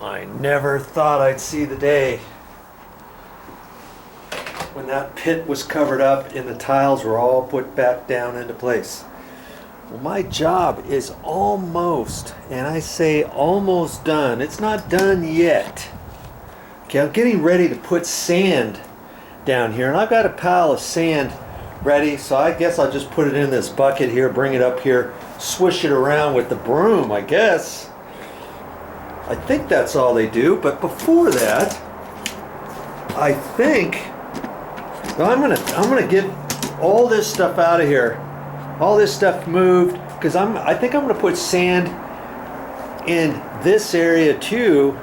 I never thought I'd see the day when that pit was covered up and the tiles were all put back down into place. Well, my job is almost, and I say almost done. It's not done yet. Okay, I'm getting ready to put sand down here, and I've got a pile of sand ready, so I guess I'll just put it in this bucket here, bring it up here, swish it around with the broom, I guess. I think that's all they do, but before that, I think I'm gonna get all this stuff out of here, all this stuff moved, because I think I'm gonna put sand in this area too,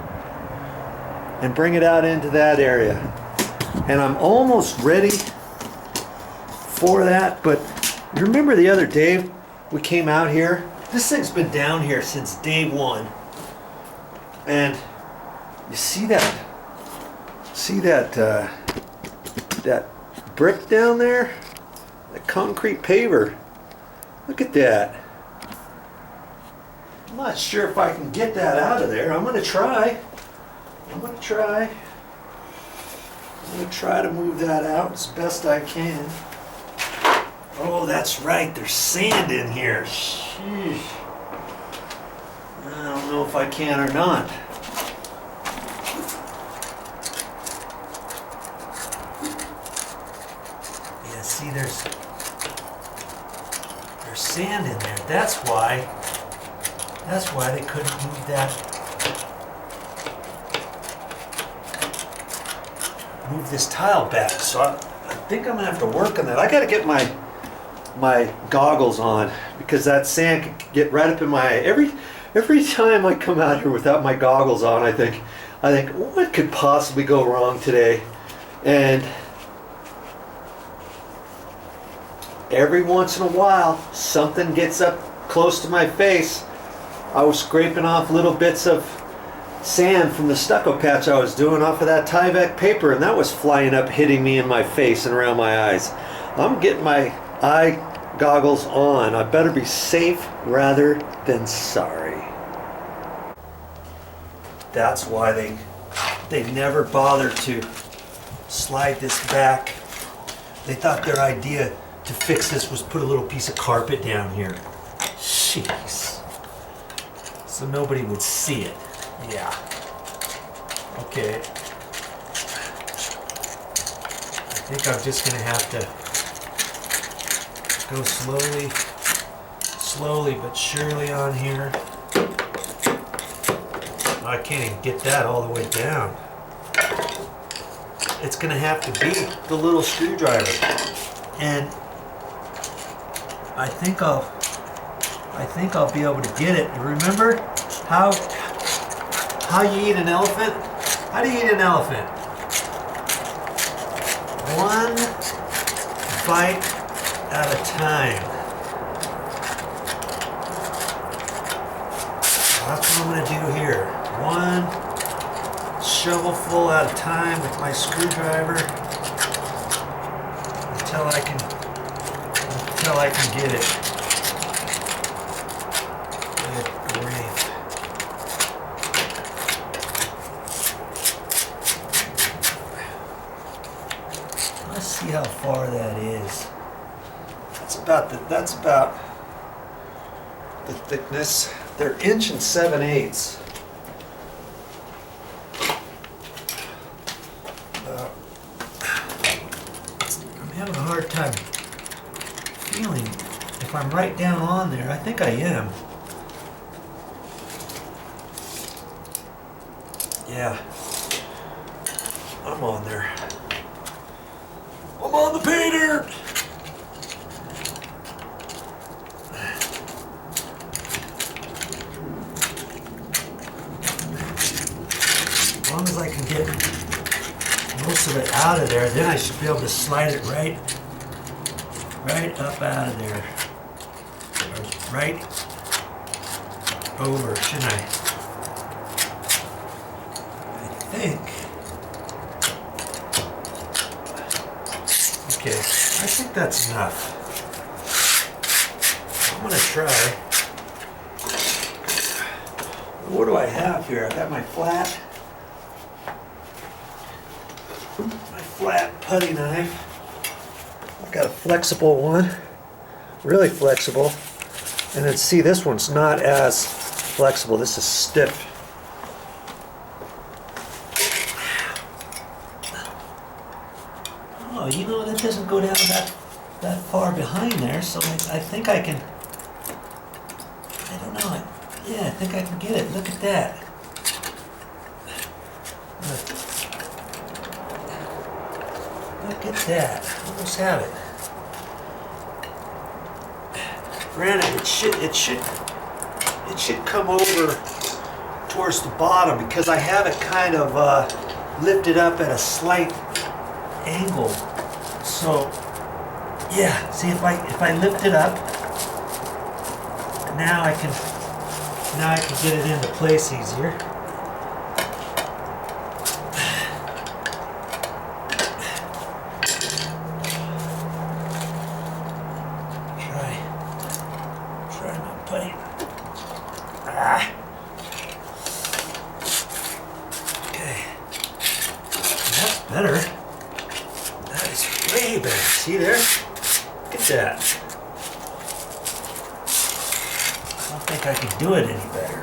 and bring it out into that area. And I'm almost ready for that. But you remember the other day we came out here? This thing's been down here since day one. And you see that that brick down there? That concrete paver. Look at that. I'm not sure if I can get that out of there. I'm gonna try to move that out as best I can. Oh, that's right, there's sand in here. Sheesh. I don't know if I can or not. Yeah, see, there's sand in there. That's why they couldn't move this tile back. So I think I'm gonna have to work on that. I gotta get my goggles on, because that sand could get right up in my eye. Every time I come out here without my goggles on, I think what could possibly go wrong today? And every once in a while something gets up close to my face. I was scraping off little bits of sand from the stucco patch I was doing off of that Tyvek paper, and that was flying up, hitting me in my face and around my eyes. I'm getting my eye goggles on. I better be safe rather than sorry. That's why they never bothered to slide this back. They thought their idea to fix this was put a little piece of carpet down here. Jeez. So nobody would see it. Yeah. Okay. I think I'm just gonna have to go slowly but surely on here. I can't even get that all the way down. It's gonna have to be the little screwdriver. And I think I'll be able to get it. Remember how you eat an elephant? How do you eat an elephant? One bite at a time. That's what I'm going to do here. One shovelful at a time with my screwdriver until I can get it. Good grief. Let's see how far that is. That's about the thickness. They're 1 7/8 I'm having a hard time feeling if I'm right down on there. I think I am. Yeah, I'm on there. I'm on the pay dirt. As long as I can get most of it out of there, then I should be able to slide it right up out of there. Or right over, shouldn't I? I think. Okay, I think that's enough. I'm gonna try. What what do I have here? I got my flat putty knife. I've got a flexible one, really flexible. And then see, this one's not as flexible. This is stiff. Oh, you know, that doesn't go down that far behind there, so I think I can, I don't know, yeah, I think I can get it. Look at that. Look at that. Almost have it. Granted, it should come over towards the bottom because I have it kind of lifted up at a slight angle. So yeah, see, if I lift it up, now I can get it into place easier. Try my putty. Okay, that's better. That is way better. See there? Look at that. I don't think I can do it any better.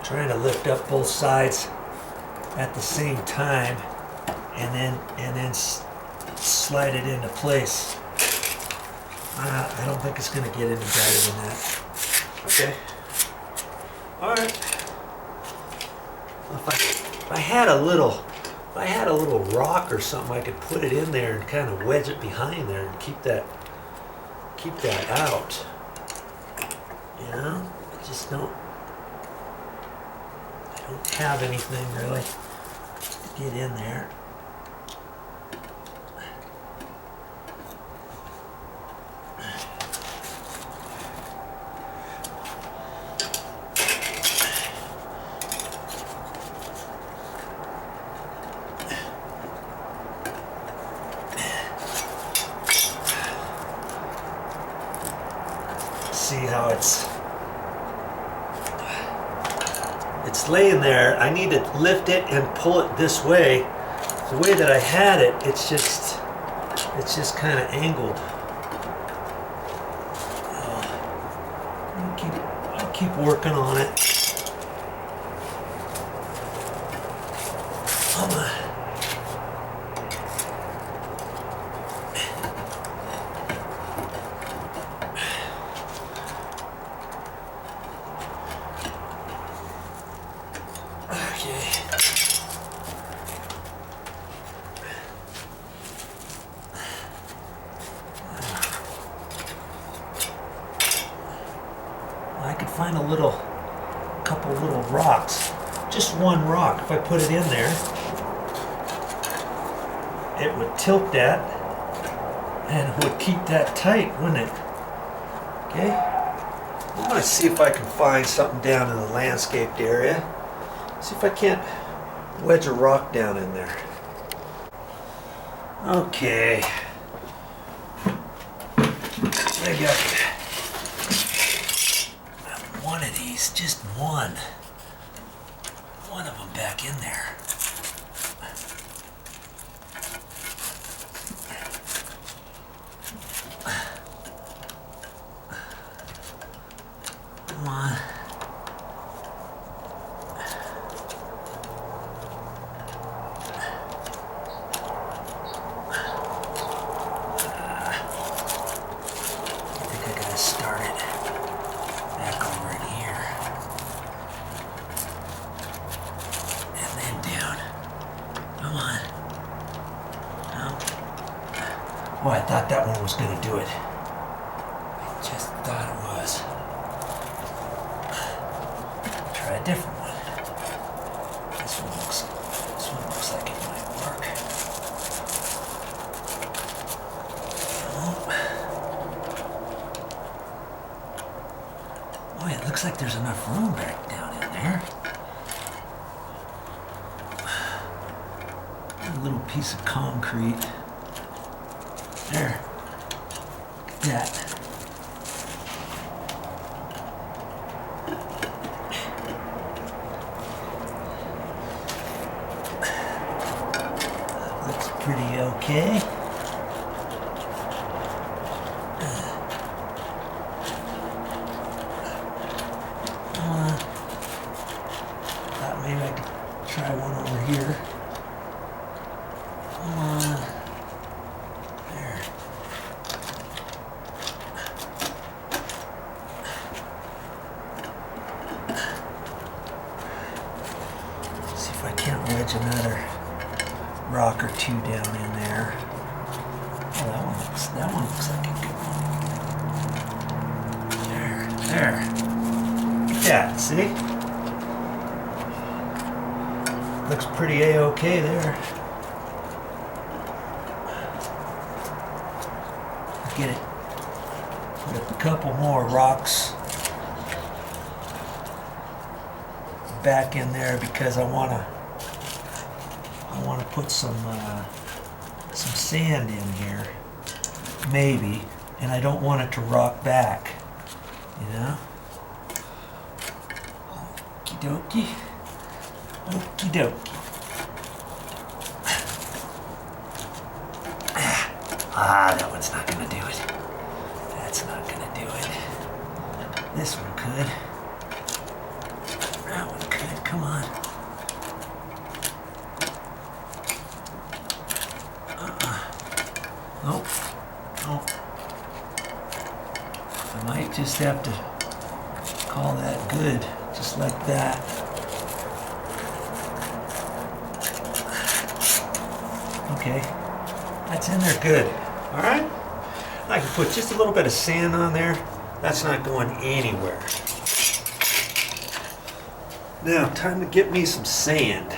Trying to lift up both sides at the same time, and then slide it into place. I don't think it's going to get any better than that. Okay. All right. If I had a little rock or something, I could put it in there and kind of wedge it behind there and keep that out. You know, just don't have anything really to get in there. See how it's laying there. I need to lift it and pull it this way. The way that I had it, it's just kind of angled. I'll keep working on it. I could find a couple little rocks, just one rock. If I put it in there, it would tilt that and it would keep that tight, wouldn't it? Okay. I'm going to see if I can find something down in the landscaped area. See if I can't wedge a rock down in there. Okay. I got one of these, just one of them back in there. Come on. Oh, I thought that one was going to do it. I just thought it was. Try a different one. This one looks like it might work. Looks like there's enough room back down in there. A little piece of concrete. There. Look at that. Looks pretty okay. Thought maybe I could try one over here. There. See if I can't wedge another rock or two down in there. Oh, that one looks like a good one. There. Look at that, see? Looks pretty A-okay there. Get it. Put a couple more rocks back in there because I want to put some sand in here, maybe, and I don't want it to rock back, you know. Okie dokie. Okie dokie. That one's not gonna do it. That's not gonna do it. This one could. That one could. Come on. Nope. Nope. I might just have to call that good, just like that. Okay, that's in there good. All right, I can put just a little bit of sand on there. That's not going anywhere. Now, time to get me some sand.